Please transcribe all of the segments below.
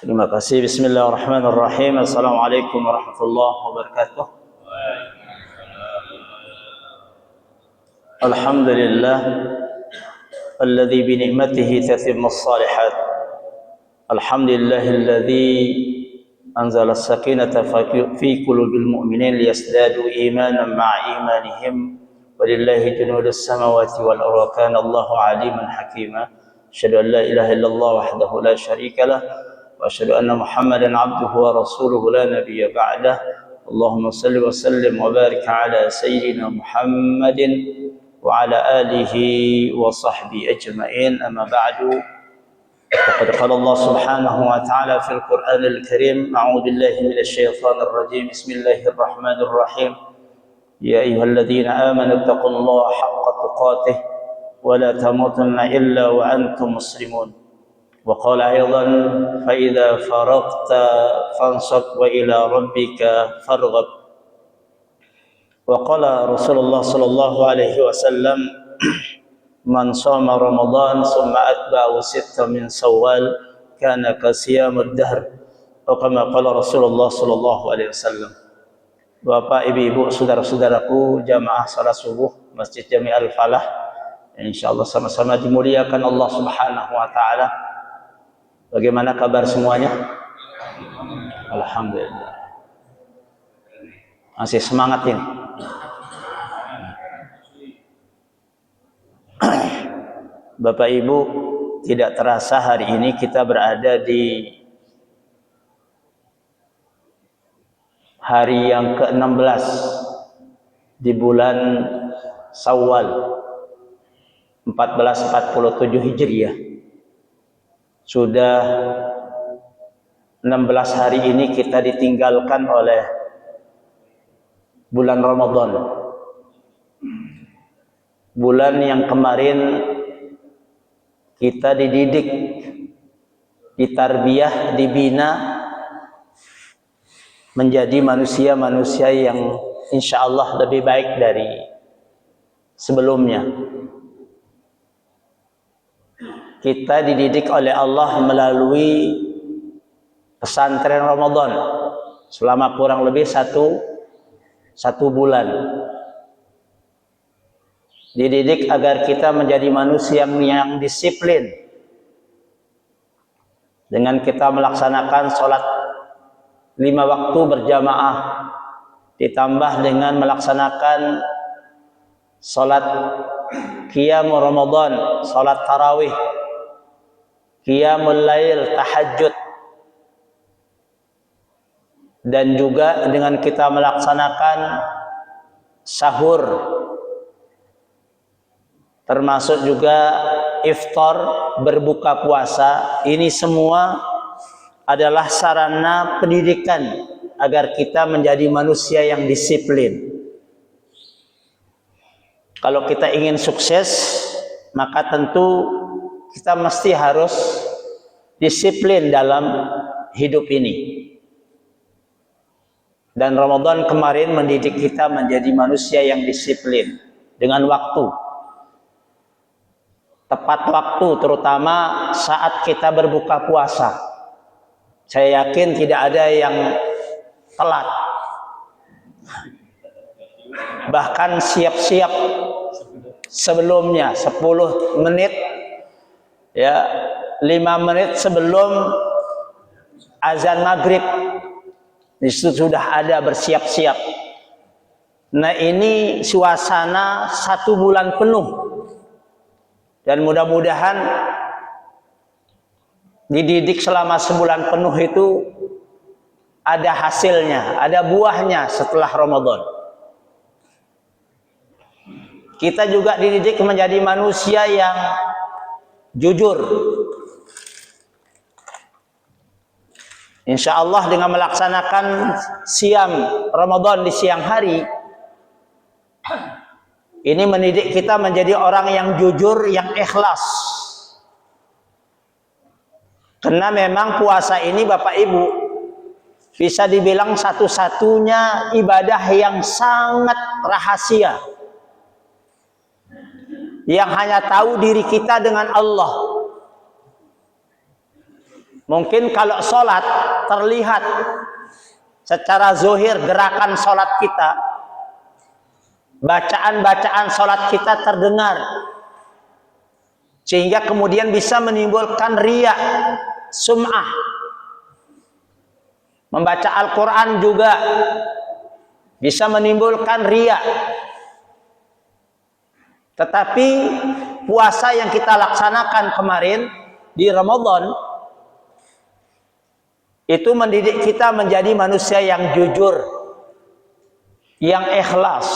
Terima kasih. Bismillahirrahmanirrahim. Assalamualaikum warahmatullahi wabarakatuh. Alhamdulillah alladzi bi ni'matihi tatimmus shalihat. Alhamdulillahilladzi anzala as-sakinata fi qulubil mu'minin liyazdadu imanan ma'a imanihim. Walillahi junudus samawati wal ardi. Kana Allahu 'aliman hakima. Asyhadu an la ilaha illallah wahdahu la syarika lah. وأشهد أن محمدا عبده ورسوله لا نبي بعده. اللهم صل وسلم وبارك على سيدنا محمد وعلى آله وصحبه أجمعين. أما بعد، فقد قال الله سبحانه وتعالى في القرآن الكريم: أعوذ بالله من الشيطان الرجيم. بسم الله الرحمن الرحيم. يا أيها الذين آمنوا اتقوا الله حق تقاته ولا تموتن إلا وأنتم مسلمون. وقال أيضا: فإذا فرغت فانصب وإلى ربك فارغب. وقال رسول الله صلى الله عليه وسلم: من صام رمضان ثم أتبعه ستة من شوال كان كصيام الدهر. وكما قال رسول الله صلى الله عليه وسلم. Bapak, ibu-ibu, saudara-saudaraku jamaah salat subuh Masjid Jami Al-Falah, insyaallah sama-sama dimuliakan Allah Subhanahu wa taala. Bagaimana kabar semuanya? Alhamdulillah. Masih semangat ini. Bapak Ibu, tidak terasa hari ini kita berada di hari yang ke-16 di bulan Syawal 1447 Hijriah. Sudah 16 hari ini kita ditinggalkan oleh bulan Ramadan. Bulan yang kemarin kita dididik, ditarbiyah, dibina menjadi manusia-manusia yang insya Allah lebih baik dari sebelumnya. Kita dididik oleh Allah melalui pesantren Ramadan selama kurang lebih satu bulan. Dididik agar kita menjadi manusia yang disiplin dengan kita melaksanakan sholat 5 waktu berjamaah, ditambah dengan melaksanakan sholat qiyam Ramadan, sholat tarawih, qiyamul lail, tahajud, dan juga dengan kita melaksanakan sahur, termasuk juga iftar, berbuka puasa. Ini semua adalah sarana pendidikan agar kita menjadi manusia yang disiplin. Kalau kita ingin sukses, maka tentu kita mesti harus disiplin dalam hidup ini. Dan Ramadan kemarin mendidik kita menjadi manusia yang disiplin dengan waktu. Tepat waktu, terutama saat kita berbuka puasa. Saya yakin tidak ada yang telat. Bahkan siap-siap sebelumnya 10 menit, ya, 5 menit sebelum azan maghrib itu sudah ada bersiap-siap. Nah, ini suasana 1 bulan penuh, dan mudah-mudahan dididik selama sebulan penuh itu ada hasilnya, ada buahnya setelah Ramadan. Kita juga dididik menjadi manusia yang jujur. Insya Allah dengan melaksanakan siam Ramadan di siang hari, ini mendidik kita menjadi orang yang jujur, yang ikhlas. Karena memang puasa ini Bapak Ibu bisa dibilang satu-satunya ibadah yang sangat rahasia, yang hanya tahu diri kita dengan Allah. Mungkin kalau sholat terlihat secara zohir gerakan sholat kita, bacaan-bacaan sholat kita terdengar, sehingga kemudian bisa menimbulkan riya, sum'ah. Membaca Al-Quran juga bisa menimbulkan riya. Tetapi puasa yang kita laksanakan kemarin di Ramadan itu mendidik kita menjadi manusia yang jujur, yang ikhlas.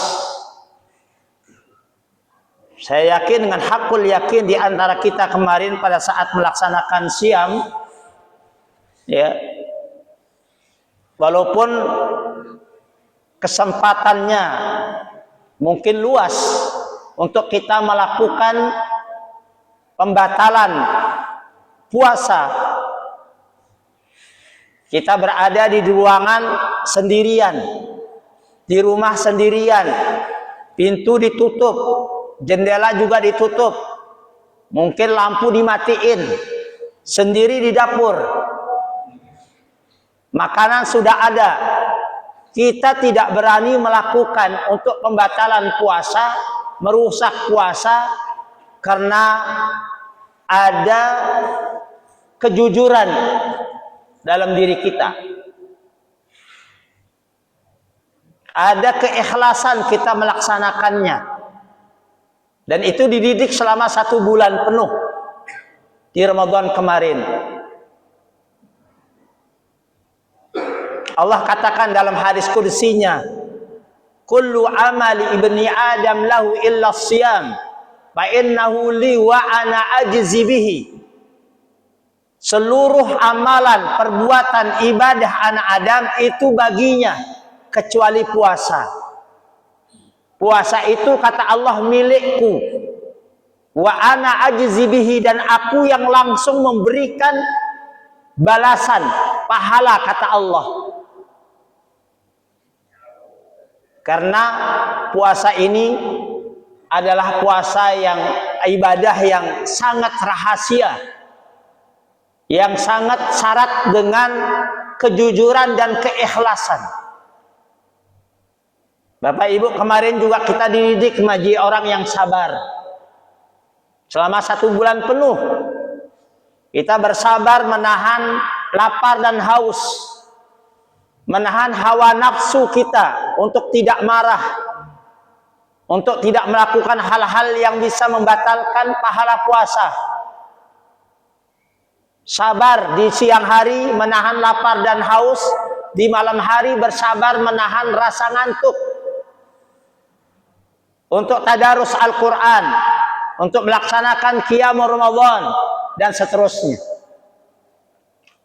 Saya yakin dengan hakul yakin di antara kita kemarin pada saat melaksanakan siam, ya, walaupun kesempatannya mungkin luas untuk kita melakukan pembatalan puasa, kita berada di ruangan sendirian, di rumah sendirian, pintu ditutup, jendela juga ditutup, mungkin lampu dimatiin, sendiri di dapur, makanan sudah ada. Kita tidak berani melakukan untuk pembatalan puasa, merusak puasa, karena ada kejujuran dalam diri kita, ada keikhlasan kita melaksanakannya, dan itu dididik selama 1 bulan penuh di Ramadan kemarin. Allah katakan dalam hadis qudsinya, kullu amali ibni adam lahu illa siyam fa innahu li wa ana ajzi bihi. Seluruh amalan, perbuatan, ibadah anak Adam itu baginya kecuali puasa. Puasa itu kata Allah milikku, wa ana ajzi bihi, dan aku yang langsung memberikan balasan pahala kata Allah. Karena puasa ini adalah puasa yang ibadah yang sangat rahasia, yang sangat syarat dengan kejujuran dan keikhlasan. Bapak Ibu, kemarin juga kita dididik menjadi orang yang sabar. Selama 1 bulan penuh kita bersabar menahan lapar dan haus, menahan hawa nafsu kita untuk tidak marah, untuk tidak melakukan hal-hal yang bisa membatalkan pahala puasa. Sabar di siang hari menahan lapar dan haus, di malam hari bersabar menahan rasa ngantuk, untuk tadarus Al-Quran, untuk melaksanakan qiyamul Ramadan, dan seterusnya.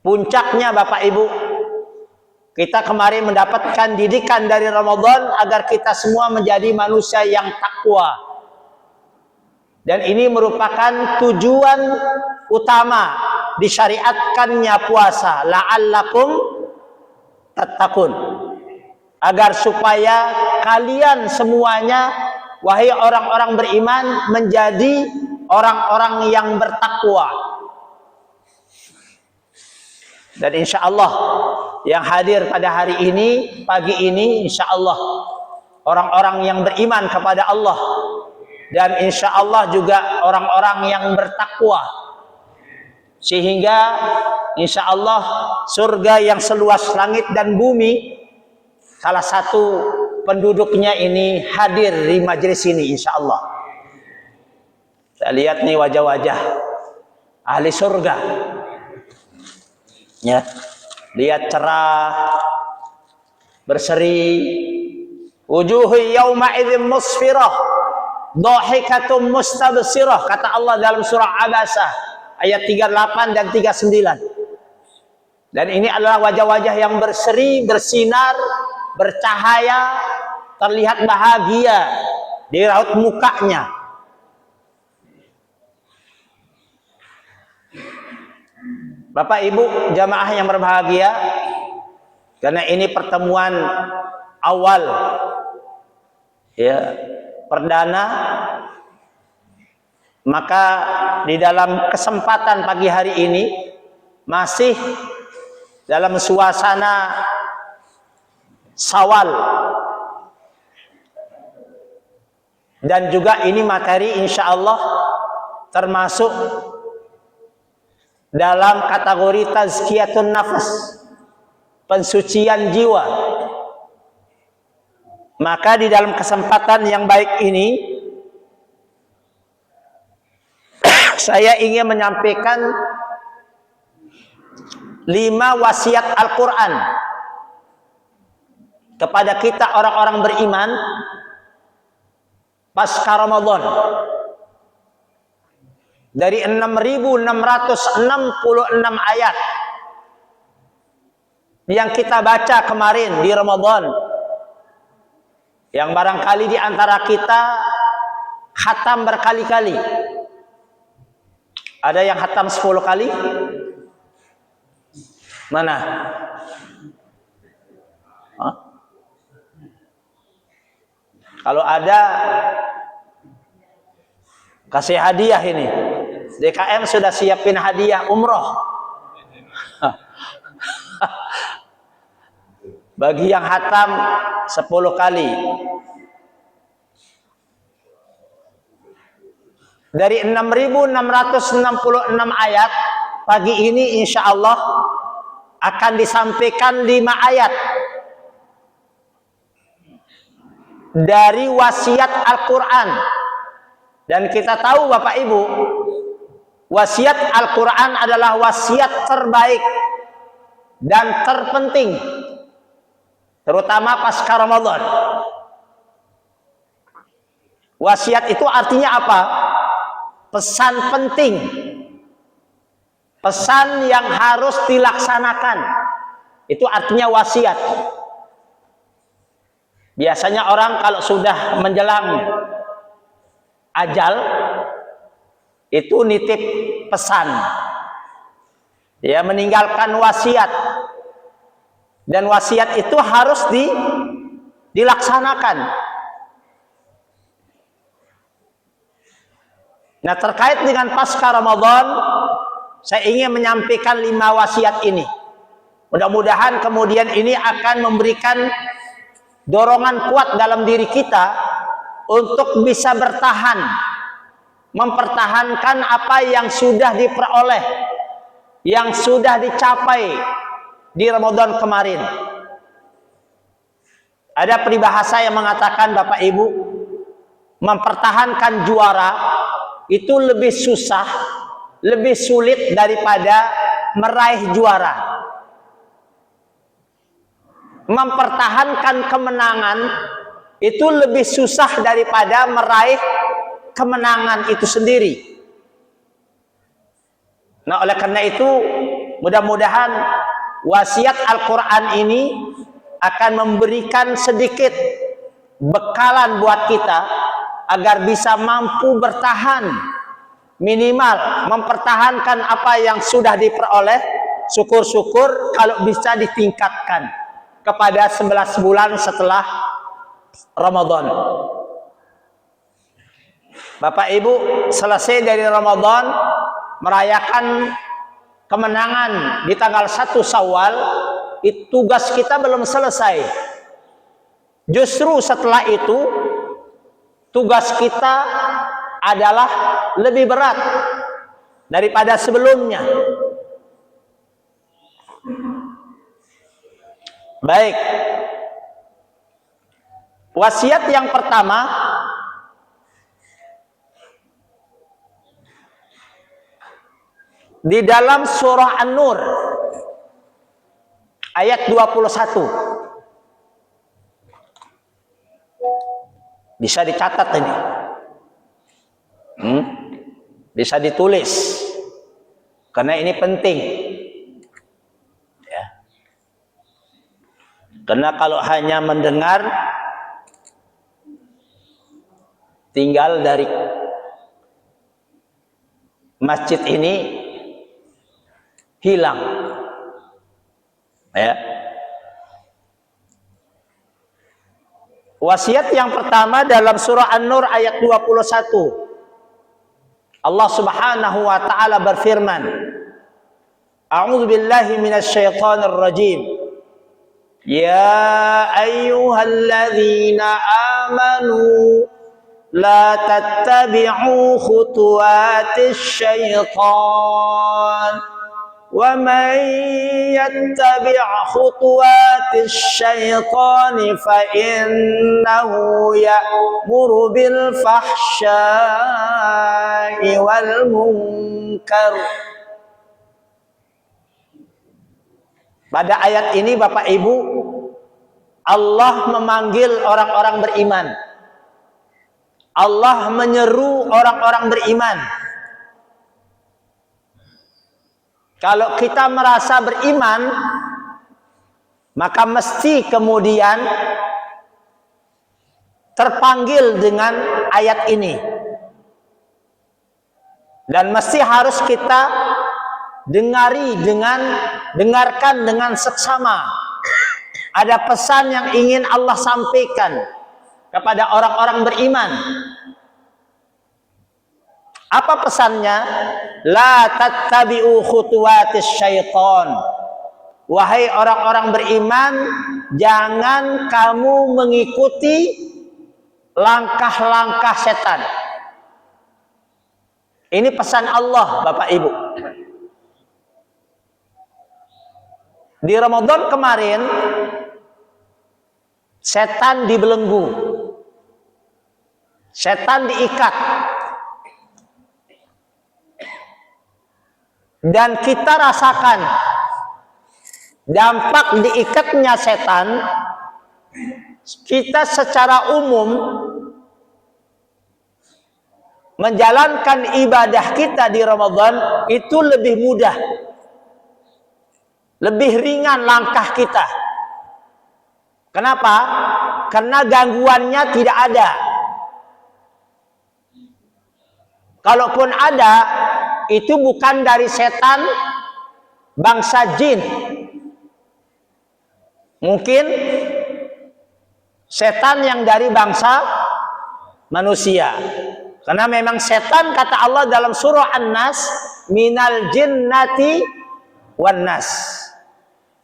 Puncaknya Bapak Ibu, kita kemarin mendapatkan didikan dari Ramadan agar kita semua menjadi manusia yang takwa. Dan ini merupakan tujuan utama disyariatkannya puasa, la'allakum tattaqun, agar supaya kalian semuanya, wahai orang-orang beriman, menjadi orang-orang yang bertakwa. Dan insya Allah yang hadir pada hari ini, pagi ini, insya Allah orang-orang yang beriman kepada Allah, dan insya Allah juga orang-orang yang bertakwa, sehingga insya Allah surga yang seluas langit dan bumi, salah satu penduduknya ini hadir di majelis ini insya Allah. Saya lihat nih wajah-wajah ahli surga, ya, lihat cerah, berseri, wujuhu yawma idzin musfirah, dhahikatum mustabsirah, kata Allah dalam surah Abasa ayat 38 dan 39. Dan ini adalah wajah-wajah yang berseri, bersinar, bercahaya, terlihat bahagia di raut mukanya. Bapak Ibu jamaah yang berbahagia, karena ini pertemuan awal, ya, perdana, maka di dalam kesempatan pagi hari ini masih dalam suasana Syawal, dan juga ini materi insya Allah termasuk dalam kategori tazkiyatun nafas, pensucian jiwa. Maka di dalam kesempatan yang baik ini saya ingin menyampaikan 5 wasiat Al-Quran kepada kita orang-orang beriman pasca Ramadan. Dari 6.666 ayat yang kita baca kemarin di Ramadan, yang barangkali di antara kita khatam berkali-kali. Ada yang khatam 10 kali? Mana? Hah? Kalau ada, kasih hadiah ini. DKM sudah siapin hadiah umroh bagi yang khatam 10 kali. Dari 6.666 ayat, pagi ini insya Allah akan disampaikan 5 ayat dari wasiat Al-Quran. Dan kita tahu Bapak Ibu, wasiat Al-Quran adalah wasiat terbaik dan terpenting, terutama pasca Ramadan. Wasiat itu artinya apa? Pesan penting, pesan yang harus dilaksanakan, itu artinya wasiat. Biasanya orang kalau sudah menjelang ajal itu nitip pesan, ya, meninggalkan wasiat, dan wasiat itu harus dilaksanakan. Nah, terkait dengan pasca Ramadan, saya ingin menyampaikan 5 wasiat ini. Mudah-mudahan kemudian ini akan memberikan dorongan kuat dalam diri kita untuk bisa bertahan, mempertahankan apa yang sudah diperoleh, yang sudah dicapai di Ramadan kemarin. Ada peribahasa yang mengatakan, Bapak Ibu, mempertahankan juara itu lebih susah, lebih sulit daripada meraih juara. Mempertahankan kemenangan itu lebih susah daripada meraih kemenangan itu sendiri. Nah, oleh karena itu, mudah-mudahan wasiat Al-Quran ini akan memberikan sedikit bekalan buat kita agar bisa mampu bertahan, minimal mempertahankan apa yang sudah diperoleh. Syukur-syukur kalau bisa ditingkatkan kepada 11 bulan setelah Ramadan. Bapak Ibu, selesai dari Ramadan, merayakan kemenangan di tanggal 1 Syawal, itu tugas kita belum selesai. Justru setelah itu tugas kita adalah lebih berat daripada sebelumnya. Baik. Wasiat yang pertama, di dalam surah An-Nur ayat 21. Bisa dicatat ini, bisa ditulis, karena ini penting, ya. Karena kalau hanya mendengar, tinggal dari masjid ini hilang, ya. Wasiat yang pertama dalam surah An-Nur ayat 21. Allah Subhanahu wa taala berfirman, A'udzu billahi minasy syaithanir rajim. Ya ayyuhalladzina amanu la tattabi'u khutuwatis syaitan wa man yattabi' khutuwatis syaitani fa innahu ya'muru bil fahsya'i wal munkar. Pada ayat ini Bapak Ibu, Allah memanggil orang-orang beriman. Allah menyeru orang-orang beriman. Kalau kita merasa beriman, maka mesti kemudian terpanggil dengan ayat ini. Dan mesti harus kita dengarkan dengan seksama. Ada pesan yang ingin Allah sampaikan kepada orang-orang beriman. Apa pesannya? La tattabi'u khutuwatis syaitan. Wahai orang-orang beriman, jangan kamu mengikuti langkah-langkah setan. Ini pesan Allah, Bapak Ibu. Di Ramadan kemarin, setan dibelenggu, setan diikat, dan kita rasakan dampak diikatnya setan. Kita secara umum menjalankan ibadah kita di Ramadan itu lebih mudah, lebih ringan langkah kita. Kenapa? Karena gangguannya tidak ada. Kalaupun ada, itu bukan dari setan bangsa jin. Mungkin setan yang dari bangsa manusia. Karena memang setan, kata Allah dalam surah An-Nas, minal jinnati wan nas.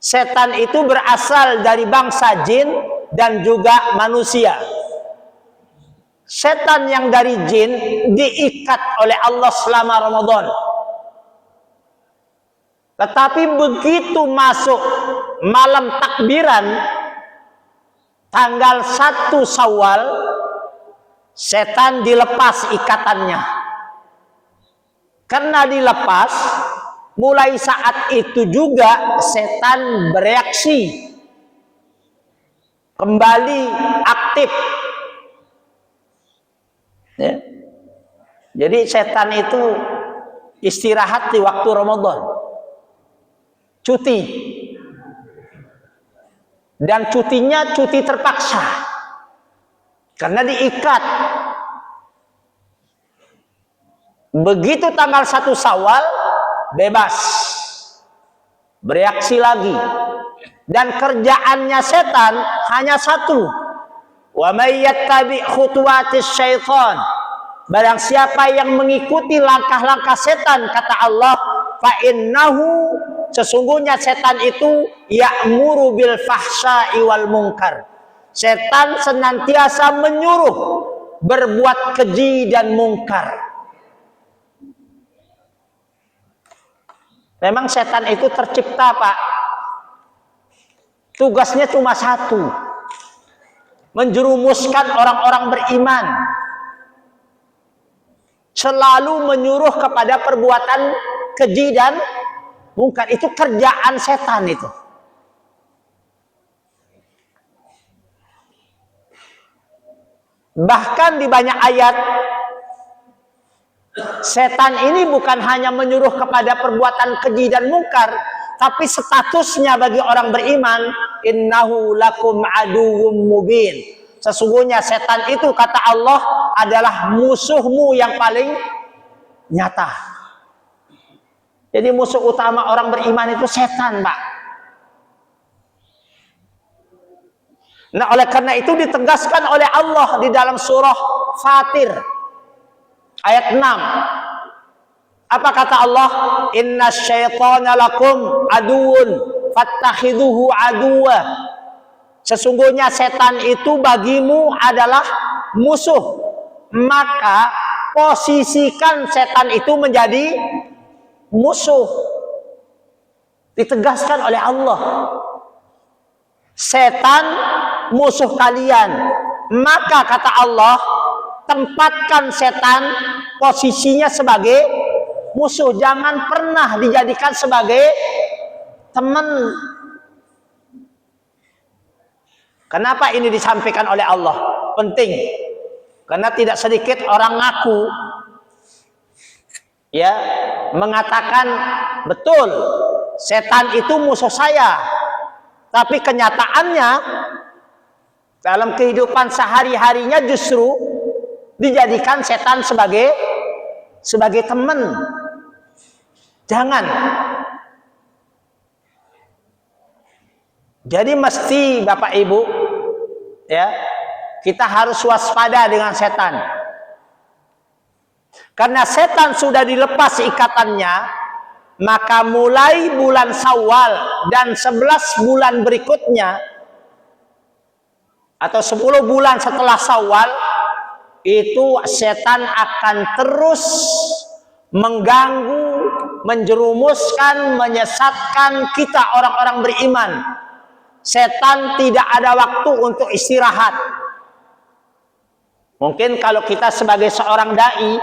Setan itu berasal dari bangsa jin dan juga manusia. Setan yang dari jin diikat oleh Allah selama Ramadan. Tetapi begitu masuk malam takbiran tanggal 1 Syawal, setan dilepas ikatannya. Karena dilepas, mulai saat itu juga setan bereaksi, kembali aktif. Ya. Jadi setan itu istirahat di waktu Ramadan, cuti, dan cutinya cuti terpaksa karena diikat. Begitu tanggal 1 Syawal bebas, bereaksi lagi. Dan kerjaannya setan hanya satu. Wa may yattabi' khutuwatis syaitan. Barang siapa yang mengikuti langkah-langkah setan, kata Allah, fa innahu, sesungguhnya setan itu ya'muru bil fahsya'i wal munkar. Setan senantiasa menyuruh berbuat keji dan mungkar. Memang setan itu tercipta, Pak. Tugasnya cuma satu. Menjerumuskan orang-orang beriman. Selalu menyuruh kepada perbuatan keji dan mungkar. Itu kerjaan setan itu. Bahkan di banyak ayat, setan ini bukan hanya menyuruh kepada perbuatan keji dan mungkar, tapi statusnya bagi orang beriman, innahu lakum aduwwum mubin. Sesungguhnya setan itu, kata Allah, adalah musuhmu yang paling nyata. Jadi musuh utama orang beriman itu setan, Pak. Nah, oleh karena itu ditegaskan oleh Allah di dalam surah Fatir ayat 6. Apa kata Allah? Inna syaitana lakum aduun fattakhidhuhu aduwa. Sesungguhnya setan itu bagimu adalah musuh, maka posisikan setan itu menjadi musuh. Ditegaskan oleh Allah, setan musuh kalian, maka kata Allah, tempatkan setan posisinya sebagai musuh, jangan pernah dijadikan sebagai teman. Kenapa ini disampaikan oleh Allah? Penting, karena tidak sedikit orang ngaku, ya, mengatakan betul setan itu musuh saya, tapi kenyataannya dalam kehidupan sehari-harinya justru dijadikan setan sebagai teman. Jangan. Jadi mesti Bapak Ibu, ya, kita harus waspada dengan setan. Karena setan sudah dilepas ikatannya, maka mulai bulan Syawal dan 11 bulan berikutnya atau 10 bulan setelah Syawal, itu setan akan terus mengganggu, menjerumuskan, menyesatkan kita orang-orang beriman. Setan tidak ada waktu untuk istirahat. Mungkin kalau kita sebagai seorang dai,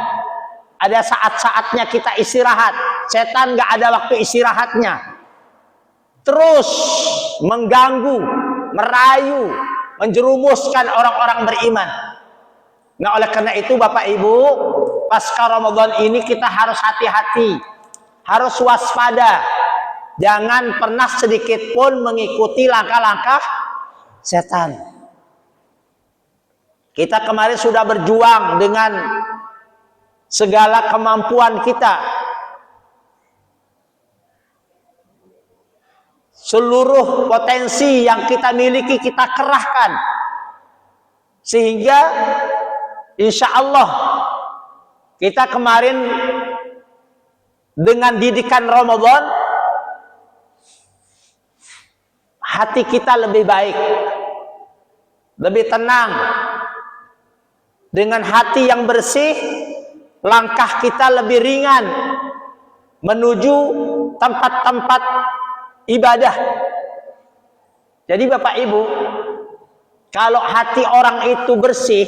ada saat-saatnya kita istirahat. Setan gak ada waktu istirahatnya. Terus mengganggu, merayu, menjerumuskan orang-orang beriman. Nah, oleh karena itu Bapak Ibu, pasca Ramadan ini kita harus hati-hati, harus waspada. Jangan pernah sedikit pun mengikuti langkah-langkah setan. Kita kemarin sudah berjuang dengan segala kemampuan kita. Seluruh potensi yang kita miliki kita kerahkan. Sehingga insya Allah kita kemarin dengan didikan Ramadan, hati kita lebih baik, lebih tenang. Dengan hati yang bersih, langkah kita lebih ringan menuju tempat-tempat ibadah. Jadi Bapak Ibu, kalau hati orang itu bersih,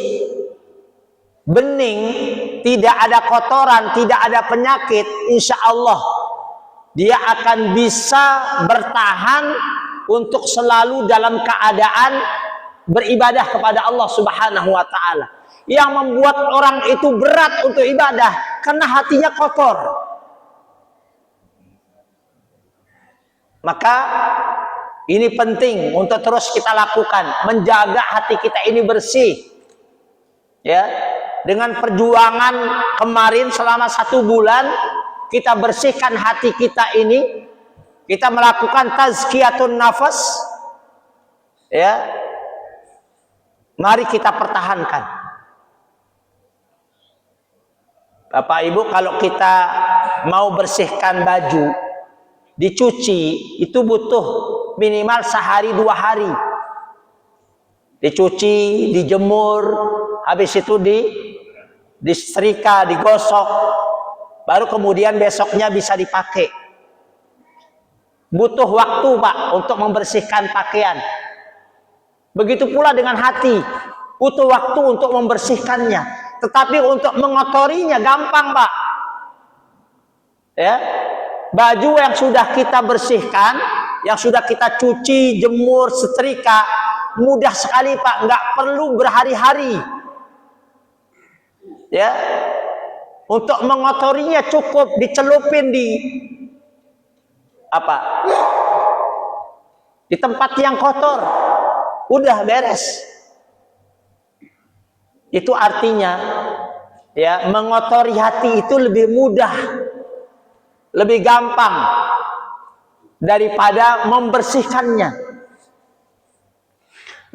bening, tidak ada kotoran, tidak ada penyakit, insya Allah dia akan bisa bertahan untuk selalu dalam keadaan beribadah kepada Allah Subhanahu wa Ta'ala. Yang membuat orang itu berat untuk ibadah karena hatinya kotor. Maka ini penting untuk terus kita lakukan, menjaga hati kita ini bersih. Ya, dengan perjuangan kemarin selama 1 bulan, kita bersihkan hati kita ini. Kita melakukan tazkiyatun nafas, ya. Mari kita pertahankan. Bapak Ibu, kalau kita mau bersihkan baju, dicuci, itu butuh minimal sehari 2 hari. Dicuci, dijemur, habis itu disetrika, digosok, baru kemudian besoknya bisa dipakai. Butuh waktu Pak untuk membersihkan pakaian. Begitu pula dengan hati, butuh waktu untuk membersihkannya. Tetapi untuk mengotorinya gampang Pak. Ya, baju yang sudah kita bersihkan, yang sudah kita cuci, jemur, setrika, mudah sekali Pak, nggak perlu berhari-hari. Ya, untuk mengotorinya cukup dicelupin di tempat yang kotor, udah beres. Itu artinya, ya, mengotori hati itu lebih mudah, lebih gampang daripada membersihkannya.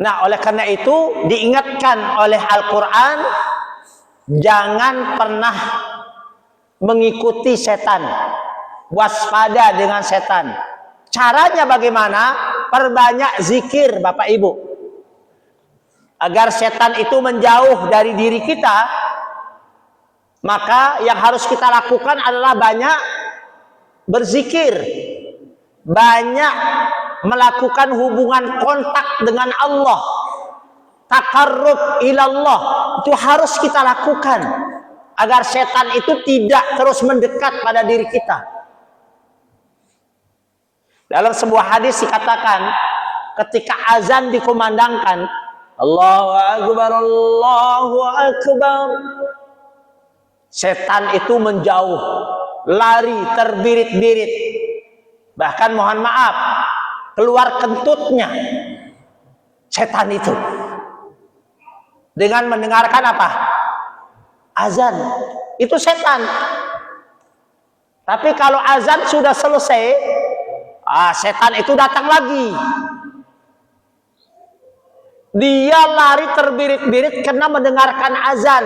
Nah, oleh karena itu diingatkan oleh Al-Quran, jangan pernah mengikuti setan, waspada dengan setan. Caranya bagaimana? Perbanyak zikir, Bapak Ibu, agar setan itu menjauh dari diri kita. Maka yang harus kita lakukan adalah banyak berzikir, banyak melakukan hubungan kontak dengan Allah, takarrub ilallah. Itu harus kita lakukan agar setan itu tidak terus mendekat pada diri kita. Dalam sebuah hadis dikatakan, ketika azan dikumandangkan, Allahu Akbar, Allahu Akbar, setan itu menjauh, lari, terbirit-birit. Bahkan mohon maaf, keluar kentutnya setan itu dengan mendengarkan apa? Azan. Itu setan. Tapi kalau azan sudah selesai, setan itu datang lagi. Dia lari terbirit-birit karena mendengarkan azan.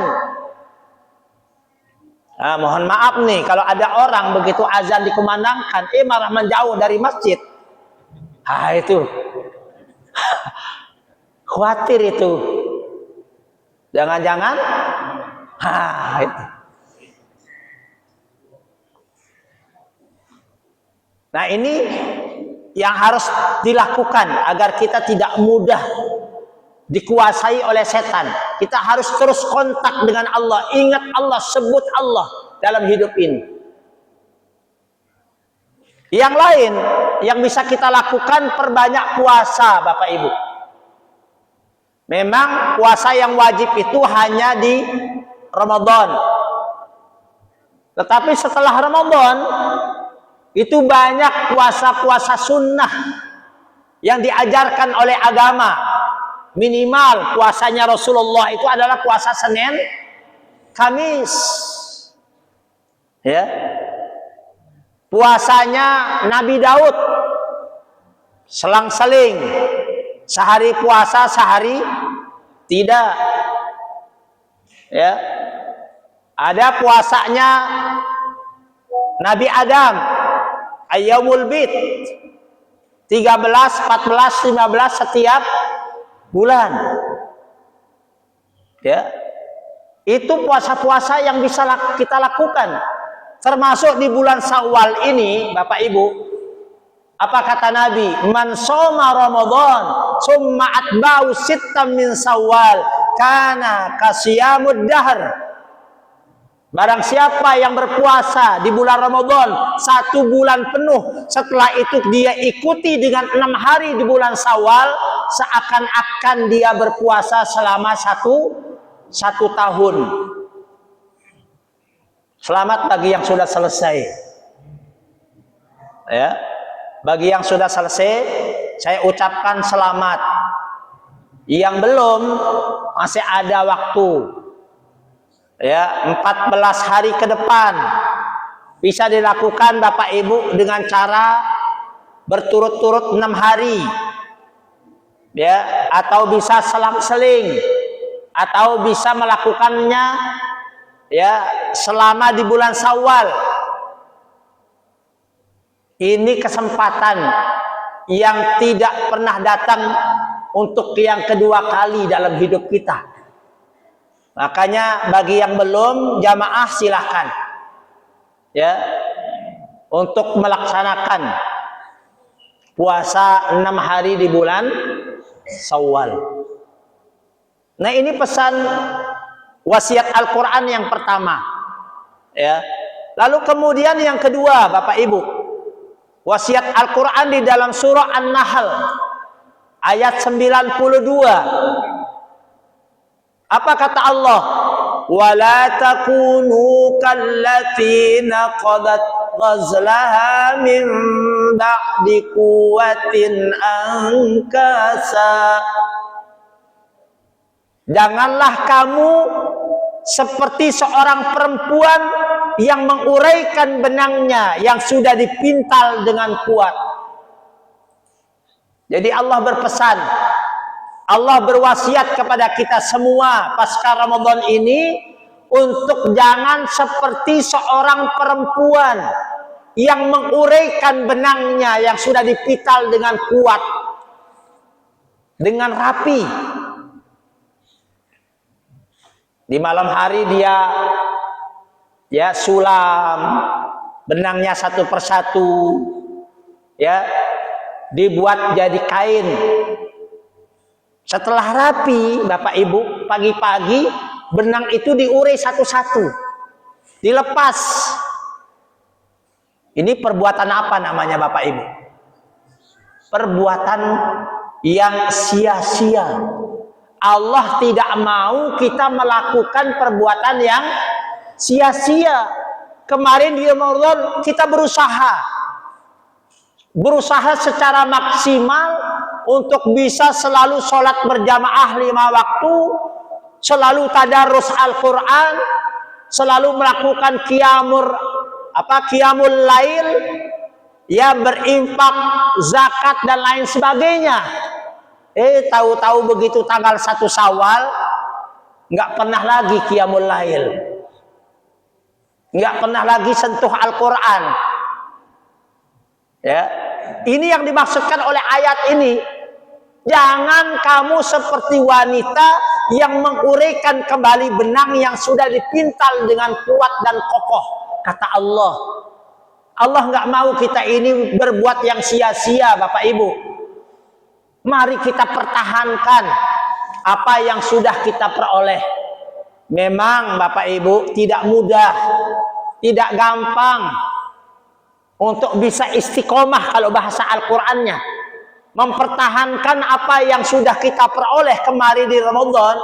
Mohon maaf nih, kalau ada orang begitu azan dikumandangkan, malah menjauh dari masjid. Itu khawatir itu. Jangan-jangan itu. Nah, ini yang harus dilakukan agar kita tidak mudah dikuasai oleh setan. Kita harus terus kontak dengan Allah, ingat Allah, sebut Allah dalam hidup ini. Yang lain yang bisa kita lakukan, perbanyak puasa, Bapak Ibu. Memang puasa yang wajib itu hanya di Ramadan. Tetapi setelah Ramadan itu banyak puasa-puasa sunnah yang diajarkan oleh agama. Minimal puasanya Rasulullah itu adalah puasa Senin, Kamis. Ya. Puasanya Nabi Daud selang-seling, sehari puasa, sehari tidak. Ya. Ada puasanya Nabi Adam, Ayyamul Bid, 13, 14, 15 setiap bulan. Ya. Itu puasa-puasa yang bisa kita lakukan. Termasuk di bulan Syawal ini, Bapak Ibu. Apa kata Nabi? Man shoma Ramadan summa atba'u sittam min Syawal kana kasiyamud dahr. Barang siapa yang berpuasa di bulan Ramadan 1 bulan penuh, setelah itu dia ikuti dengan 6 hari di bulan Syawal, seakan-akan dia berpuasa selama satu tahun. Selamat bagi yang sudah selesai. Ya, bagi yang sudah selesai, saya ucapkan selamat. Yang belum, masih ada waktu. Ya, 14 hari ke depan bisa dilakukan Bapak Ibu dengan cara berturut-turut 6 hari. Ya, atau bisa selang-seling, atau bisa melakukannya ya selama di bulan Syawal. Ini kesempatan yang tidak pernah datang untuk yang kedua kali dalam hidup kita. Makanya bagi yang belum, jamaah silahkan ya untuk melaksanakan puasa 6 hari di bulan Syawal. Nah, ini pesan wasiat Al-Quran yang pertama. Ya. Lalu kemudian yang kedua, Bapak Ibu, wasiat Al-Quran di dalam surah An-Nahl ayat 92. Apa kata Allah? Wala takunu kallati naqadat ghazlaha min ba'di quwwatin ankasa. Janganlah kamu seperti seorang perempuan yang menguraikan benangnya yang sudah dipintal dengan kuat. Jadi Allah berpesan, Allah berwasiat kepada kita semua pasca Ramadan ini untuk jangan seperti seorang perempuan yang menguraikan benangnya yang sudah dipital dengan kuat, dengan rapi. Di malam hari dia ya sulam benangnya satu persatu, ya dibuat jadi kain. Setelah rapi, Bapak Ibu, pagi-pagi benang itu diurai satu-satu, dilepas. Ini perbuatan apa namanya Bapak Ibu? Perbuatan yang sia-sia. Allah tidak mau kita melakukan perbuatan yang sia-sia. Kemarin di Ramadan kita berusaha secara maksimal untuk bisa selalu sholat berjamaah 5 waktu, selalu tadarus Al-Quran, selalu melakukan qiyamul lail, ya berinfak, zakat dan lain sebagainya. Tahu-tahu begitu tanggal 1 Syawal nggak pernah lagi qiyamul lail, nggak pernah lagi sentuh Al-Quran. Ya, ini yang dimaksudkan oleh ayat ini. Jangan kamu seperti wanita yang menguraikan kembali benang yang sudah dipintal dengan kuat dan kokoh, kata Allah. Allah nggak mau kita ini berbuat yang sia-sia, Bapak Ibu. Mari kita pertahankan apa yang sudah kita peroleh. Memang Bapak Ibu tidak mudah, tidak gampang untuk bisa istiqomah kalau bahasa Al-Qur'annya. Mempertahankan apa yang sudah kita peroleh kemarin di Ramadan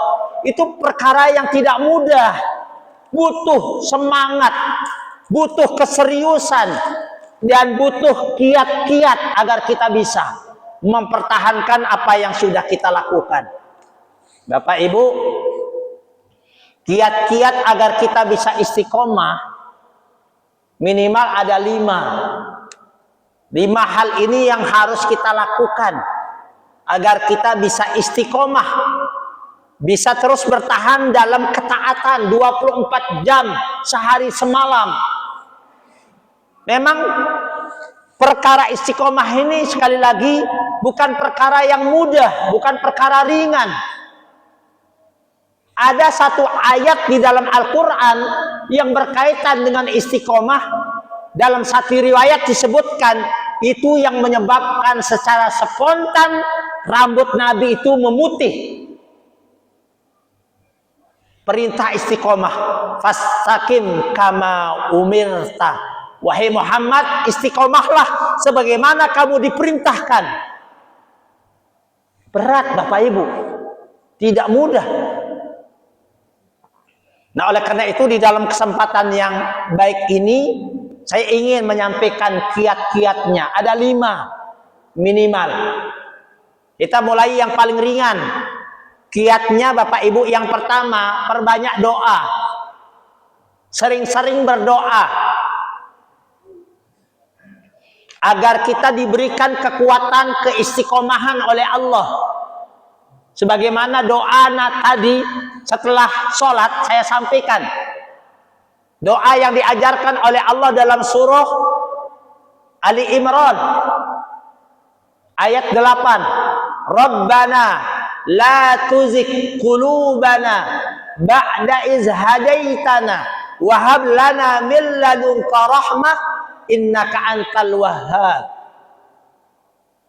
itu perkara yang tidak mudah. Butuh semangat, butuh keseriusan, dan butuh kiat-kiat agar kita bisa mempertahankan apa yang sudah kita lakukan. Bapak Ibu, kiat-kiat agar kita bisa istiqomah minimal ada 5 hal ini yang harus kita lakukan agar kita bisa istiqomah, bisa terus bertahan dalam ketaatan 24 jam sehari semalam. Memang perkara istiqomah ini sekali lagi bukan perkara yang mudah, bukan perkara ringan. Ada satu ayat di dalam Al-Quran yang berkaitan dengan istiqomah. Dalam satu riwayat disebutkan itu yang menyebabkan secara spontan rambut Nabi itu memutih. Perintah istiqomah, fastaqim kama umirta. Wahai Muhammad, istiqomahlah sebagaimana kamu diperintahkan. Berat Bapak Ibu, tidak mudah. Nah, oleh karena itu di dalam kesempatan yang baik ini saya ingin menyampaikan kiat-kiatnya. Ada 5 minimal. Kita mulai yang paling ringan. Kiatnya Bapak Ibu yang pertama, perbanyak doa. Sering-sering berdoa. Agar kita diberikan kekuatan keistiqomahan oleh Allah. Sebagaimana doa tadi setelah sholat saya sampaikan. Doa yang diajarkan oleh Allah dalam surah Ali Imran ayat 8. Rabbana la tuzigh qulubana ba'da iz hadaitana wa hab lana min ladunka rahmah innaka antal wahhab.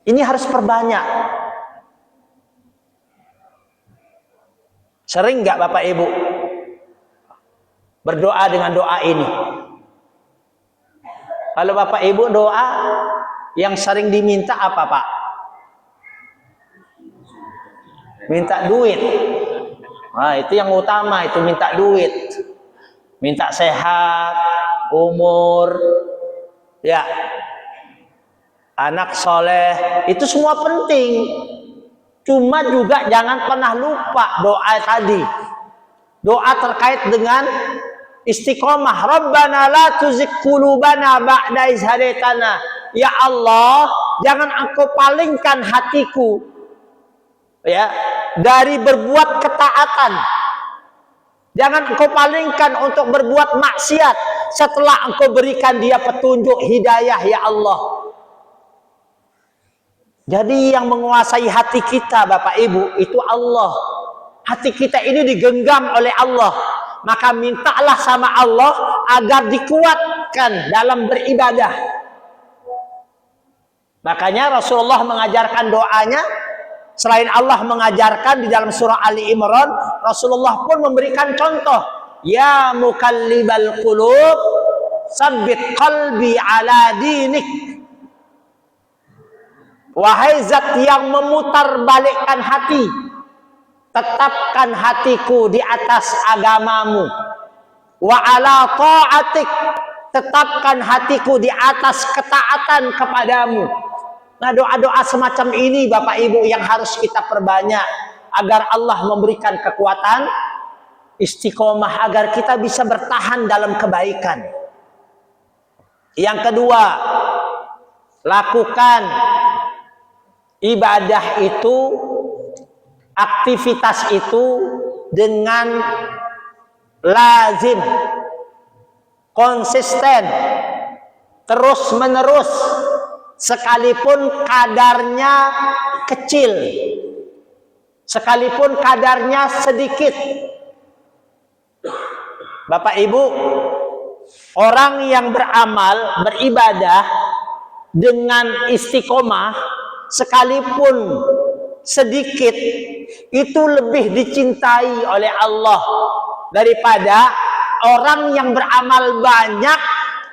Ini harus perbanyak. Sering nggak Bapak Ibu berdoa dengan doa ini? Kalau Bapak Ibu doa yang sering diminta apa Pak? Minta duit. Nah, itu yang utama, itu minta duit. Minta sehat, umur, ya, anak soleh, itu semua penting. Cuma juga jangan pernah lupa doa tadi. Doa terkait dengan istiqomah. Rabbana la tuzigh qulubana ba'da iz hadaitana. Ya Allah, jangan Engkau palingkan hatiku ya dari berbuat ketaatan. Jangan engkau palingkan untuk berbuat maksiat setelah engkau berikan dia petunjuk hidayah, ya Allah. Jadi yang menguasai hati kita Bapak Ibu itu Allah. Hati kita ini digenggam oleh Allah. Maka mintalah sama Allah agar dikuatkan dalam beribadah. Makanya Rasulullah mengajarkan doanya. Selain Allah mengajarkan di dalam surah Ali Imran, Rasulullah pun memberikan contoh. Ya mukallibal qulub, sabbit qalbi ala dinik. Wahai zat yang memutarbalikkan hati, tetapkan hatiku di atas agamamu. Wa ala ta'atik, tetapkan hatiku di atas ketaatan kepadamu. Nah, doa-doa semacam ini Bapak Ibu yang harus kita perbanyak agar Allah memberikan kekuatan istiqomah, agar kita bisa bertahan dalam kebaikan. Yang kedua, lakukan ibadah itu, aktivitas itu dengan lazim, konsisten, terus menerus, sekalipun kadarnya kecil, sekalipun kadarnya sedikit. Bapak Ibu, orang yang beramal, beribadah dengan istiqomah sekalipun sedikit, itu lebih dicintai oleh Allah daripada orang yang beramal banyak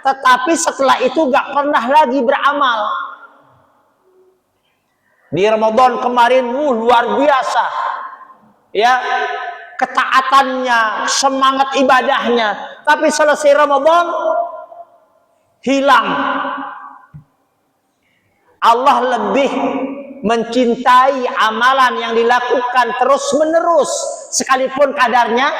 tetapi setelah itu gak pernah lagi beramal. Di Ramadan kemarin luar biasa ya ketaatannya, semangat ibadahnya, tapi selesai Ramadan hilang. Allah lebih mencintai amalan yang dilakukan terus menerus sekalipun kadarnya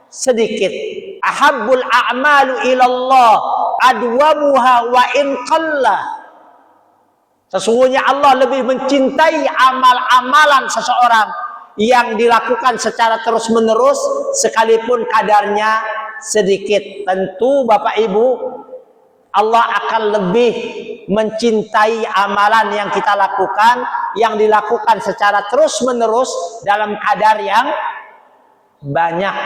sedikit. Ahabbul a'malu ilallah adwamuha wa in qalla. Sesungguhnya Allah lebih mencintai amal-amalan seseorang yang dilakukan secara terus menerus sekalipun kadarnya sedikit. Tentu Bapak Ibu, Allah akan lebih mencintai amalan yang kita lakukan, yang dilakukan secara terus menerus dalam kadar yang banyak.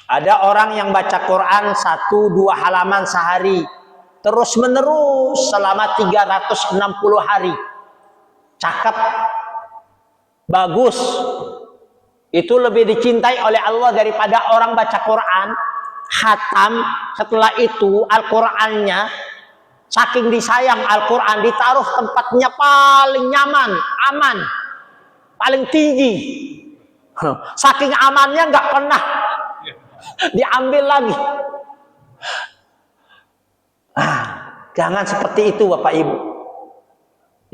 Ada orang yang baca Quran 1-2 halaman sehari terus menerus selama 360 hari. Cakep, bagus. Itu lebih dicintai oleh Allah daripada orang baca Quran khatam, setelah itu Al-Qur'annya saking disayang Al-Qur'an ditaruh tempatnya paling nyaman, aman, paling tinggi. Saking amannya nggak pernah diambil lagi. Jangan seperti itu Bapak Ibu.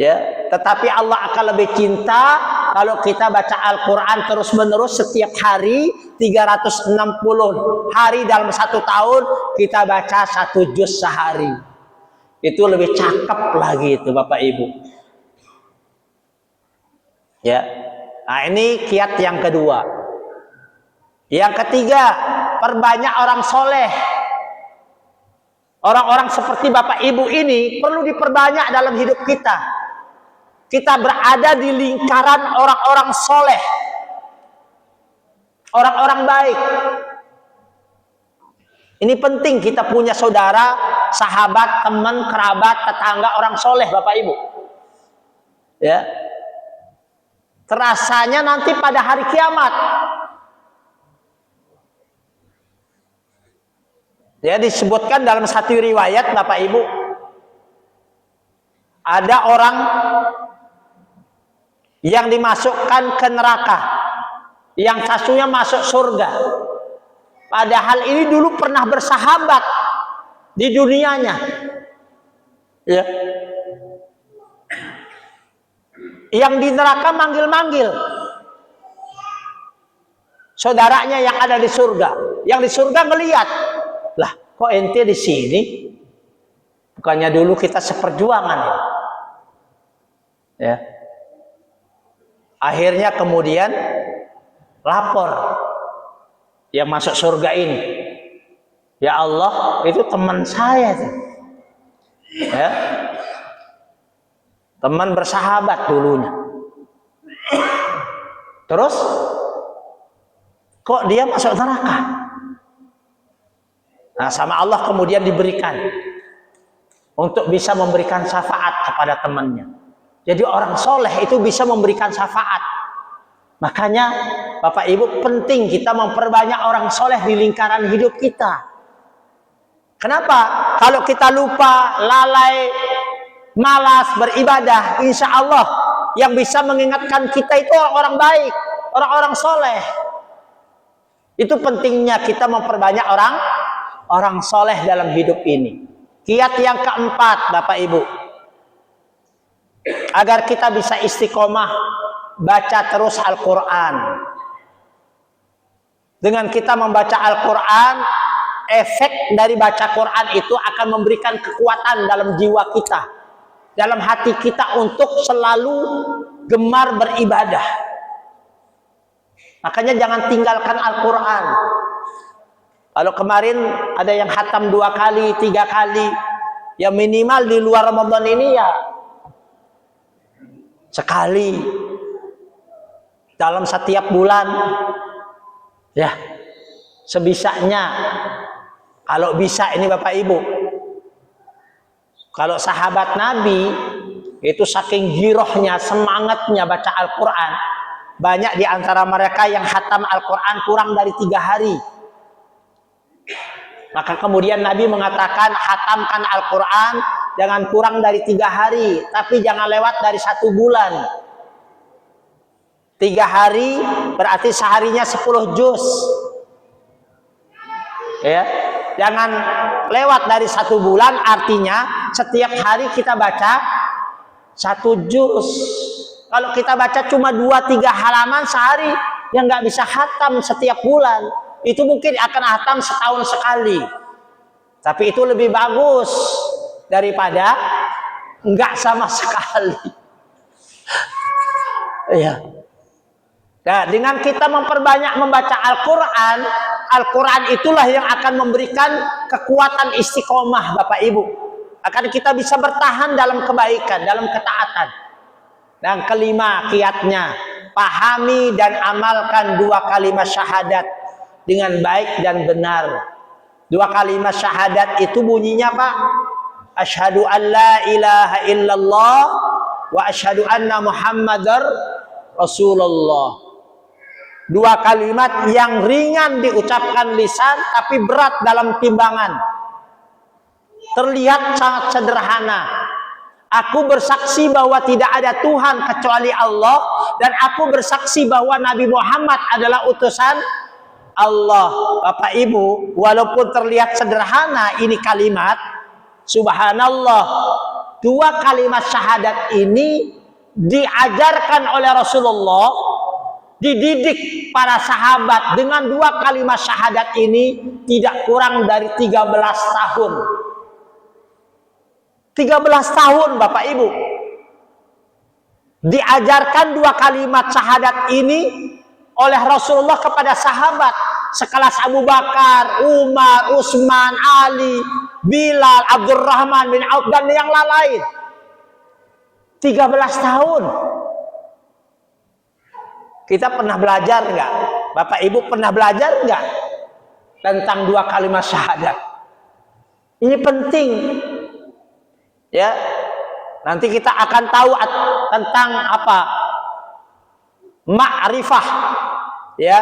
Ya, tetapi Allah akan lebih cinta kalau kita baca Al-Quran terus menerus setiap hari, 360 hari dalam 1 tahun kita baca 1 juz sehari. Itu lebih cakep lagi itu Bapak Ibu. Ya, nah ini kiat yang kedua. Yang ketiga, perbanyak orang soleh. Orang-orang seperti Bapak Ibu ini perlu diperbanyak dalam hidup kita. Kita berada di lingkaran orang-orang soleh, orang-orang baik. Ini penting kita punya saudara, sahabat, teman, kerabat, tetangga, orang soleh Bapak Ibu. Ya, terasanya nanti pada hari kiamat. Ya, disebutkan dalam satu riwayat Bapak Ibu, ada orang yang dimasukkan ke neraka, yang satunya masuk surga. Padahal ini dulu pernah bersahabat di dunianya. Ya. Yang di neraka manggil-manggil saudaranya yang ada di surga. Yang di surga ngelihat, lah kok ente di sini? Bukannya dulu kita seperjuangan ya? Akhirnya kemudian lapor yang masuk surga ini. Ya Allah, itu teman saya tuh. Ya. Teman bersahabat dulunya. Terus kok dia masuk neraka? Nah, sama Allah kemudian diberikan untuk bisa memberikan syafaat kepada temannya. Jadi orang soleh itu bisa memberikan syafaat. Makanya Bapak Ibu penting kita memperbanyak orang soleh di lingkaran hidup kita. Kenapa? Kalau kita lupa, lalai, malas beribadah, insya Allah yang bisa mengingatkan kita itu orang-orang baik, orang-orang soleh. Itu pentingnya kita memperbanyak orang soleh dalam hidup ini. Kiat yang keempat, Bapak Ibu, agar kita bisa istiqomah baca terus Al-Quran. Dengan kita membaca Al-Quran, efek dari baca Quran itu akan memberikan kekuatan dalam jiwa kita, dalam hati kita untuk selalu gemar beribadah. Makanya jangan tinggalkan Al-Quran. Kalau kemarin ada yang khatam 2 kali, 3 kali, ya minimal di luar Ramadan ini ya sekali dalam setiap bulan, ya sebisanya. Kalau bisa ini Bapak Ibu, kalau sahabat Nabi itu saking girohnya, semangatnya baca Al-Quran, banyak di antara mereka yang khatam Al-Quran kurang dari 3 hari. Maka kemudian Nabi mengatakan, khatamkan Al-Quran jangan kurang dari 3 hari, tapi jangan lewat dari 1 bulan. 3 hari berarti seharinya 10 juz. Ya, jangan lewat dari 1 bulan, artinya setiap hari kita baca 1 juz. Kalau kita baca cuma 2-3 halaman sehari, yang nggak bisa khatam setiap bulan, itu mungkin akan khatam setahun sekali. Tapi itu lebih bagus daripada nggak sama sekali. Ya. Nah, dengan kita memperbanyak membaca Al-Quran, Al-Quran itulah yang akan memberikan kekuatan istiqomah Bapak Ibu. Akan kita bisa bertahan dalam kebaikan, dalam ketaatan. Dan kelima kiatnya, pahami dan amalkan 2 kalimat syahadat dengan baik dan benar. 2 kalimat syahadat itu bunyinya Pak, asyhadu an la ilaha illallah wa asyhadu anna muhammadar rasulullah. 2 kalimat yang ringan diucapkan lisan tapi berat dalam timbangan. Terlihat sangat sederhana. Aku bersaksi bahwa tidak ada Tuhan kecuali Allah, dan aku bersaksi bahwa Nabi Muhammad adalah utusan Allah. Bapak Ibu, walaupun terlihat sederhana ini kalimat, subhanallah, 2 kalimat syahadat ini diajarkan oleh Rasulullah, dididik para sahabat dengan 2 kalimat syahadat ini tidak kurang dari 13 tahun. 13 tahun Bapak Ibu diajarkan 2 kalimat syahadat ini oleh Rasulullah kepada sahabat sekelas Abu Bakar, Umar, Utsman, Ali, Bilal, Abdurrahman bin Auf dan yang lain. 13 tahun. Kita pernah belajar nggak? Bapak Ibu pernah belajar nggak tentang 2 kalimat syahadat? Ini penting. Ya, nanti kita akan tahu tentang apa? Ma'rifah, ya,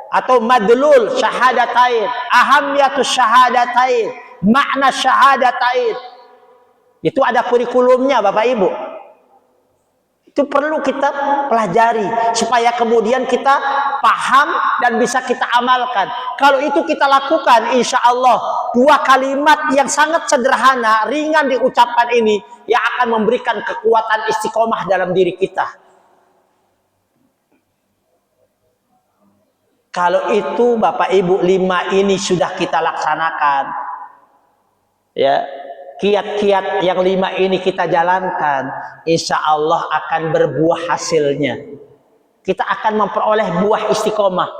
atau madlul syahadatain, ahamiyatus syahadatain, makna syahadatain. Itu ada kurikulumnya Bapak Ibu. Itu perlu kita pelajari supaya kemudian kita paham dan bisa kita amalkan. Kalau itu kita lakukan, insya Allah 2 kalimat yang sangat sederhana, ringan diucapkan ini yang akan memberikan kekuatan istiqomah dalam diri kita. Kalau itu Bapak Ibu 5 ini sudah kita laksanakan, ya, kiat-kiat yang 5 ini kita jalankan, insya Allah akan berbuah hasilnya. kita akan memperoleh buah istiqomah.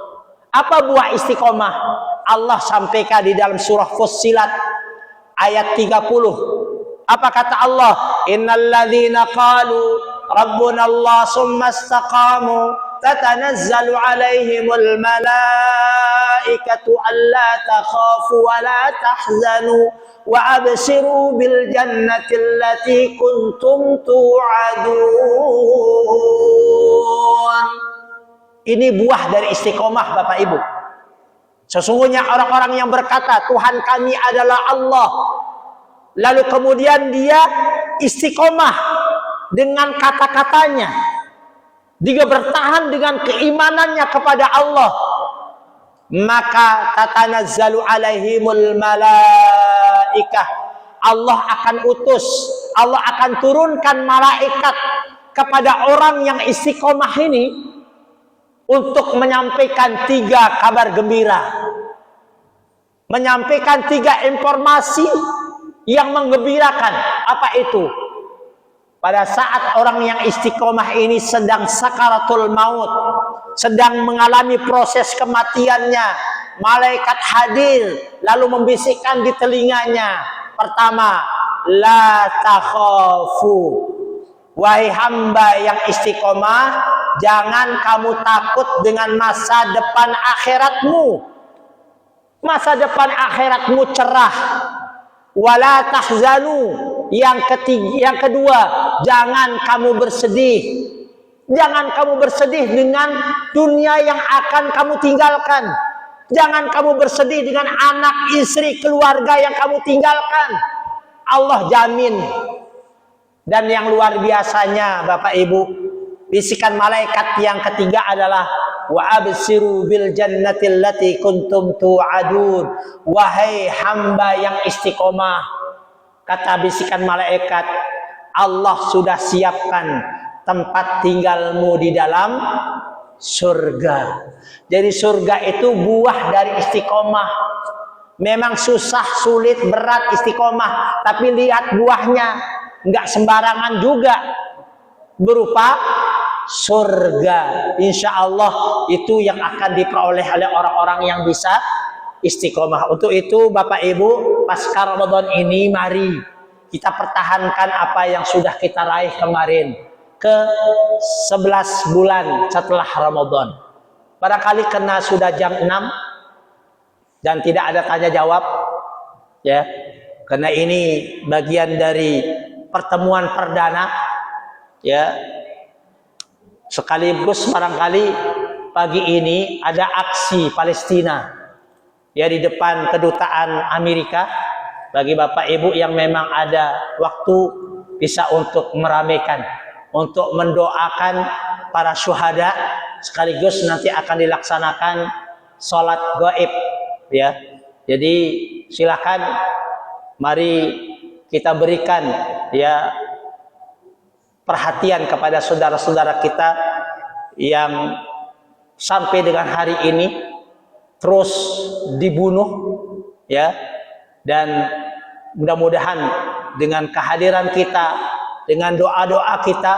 Apa buah istiqomah? Allah sampaikan di dalam surah Fussilat ayat 30. Apa kata Allah? Innal ladzina qalu rabbuna Allah summa istaqamu tatanazzalu alaihimul malaikatu alla takhafu wa la tahzanu wa abshiru bil jannati allati kuntum tu'adun. Ini buah dari istiqomah, Bapak Ibu. Sesungguhnya orang-orang yang berkata Tuhan kami adalah Allah, lalu kemudian dia istiqomah dengan kata-katanya, dia bertahan dengan keimanannya kepada Allah, maka tatanazzalu alaihimul malaikah, Allah akan utus, Allah akan turunkan malaikat kepada orang yang istiqomah ini untuk menyampaikan 3 kabar gembira, menyampaikan 3 informasi yang menggembirakan. Apa itu? Pada saat orang yang istiqomah ini sedang sakaratul maut, sedang mengalami proses kematiannya, malaikat hadir lalu membisikkan di telinganya. Pertama, la takhafu, wahai hamba yang istiqomah, jangan kamu takut dengan masa depan akhiratmu. Masa depan akhiratmu cerah. Wala tahzanu, yang kedua, jangan kamu bersedih. Jangan kamu bersedih dengan dunia yang akan kamu tinggalkan. Jangan kamu bersedih dengan anak, istri, keluarga yang kamu tinggalkan. Allah jamin. Dan yang luar biasanya, Bapak Ibu, bisikan malaikat yang ketiga adalah wa absiru bil jannati allati kuntum tu'adun. Wahai hamba yang istiqomah, kata bisikan malaikat, Allah sudah siapkan tempat tinggalmu di dalam surga. Jadi surga itu buah dari istiqomah. Memang susah, sulit, berat istiqomah, tapi lihat buahnya, nggak sembarangan juga, berupa surga. Insya Allah itu yang akan diperoleh oleh orang-orang yang bisa istiqomah. Untuk itu Bapak Ibu, pasca Ramadan ini mari kita pertahankan apa yang sudah kita raih kemarin ke 11 bulan setelah Ramadan. Barangkali karena sudah jam 6 dan tidak ada tanya jawab, ya, karena ini bagian dari pertemuan perdana, ya. Sekaligus barangkali pagi ini ada aksi Palestina, ya, di depan kedutaan Amerika. Bagi Bapak Ibu yang memang ada waktu, bisa untuk meramaikan, untuk mendoakan para syuhada, sekaligus nanti akan dilaksanakan sholat gaib, ya. Jadi silakan, mari kita berikan, ya, perhatian kepada saudara-saudara kita yang sampai dengan hari ini terus dibunuh, ya. Dan mudah-mudahan dengan kehadiran kita, dengan doa-doa kita,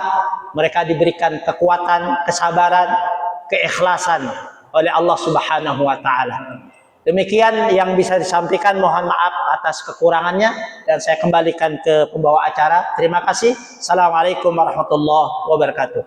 mereka diberikan kekuatan, kesabaran, keikhlasan oleh Allah Subhanahu wa taala. Demikian yang bisa disampaikan, mohon maaf atas kekurangannya, dan saya kembalikan ke pembawa acara. Terima kasih. Assalamualaikum warahmatullahi wabarakatuh.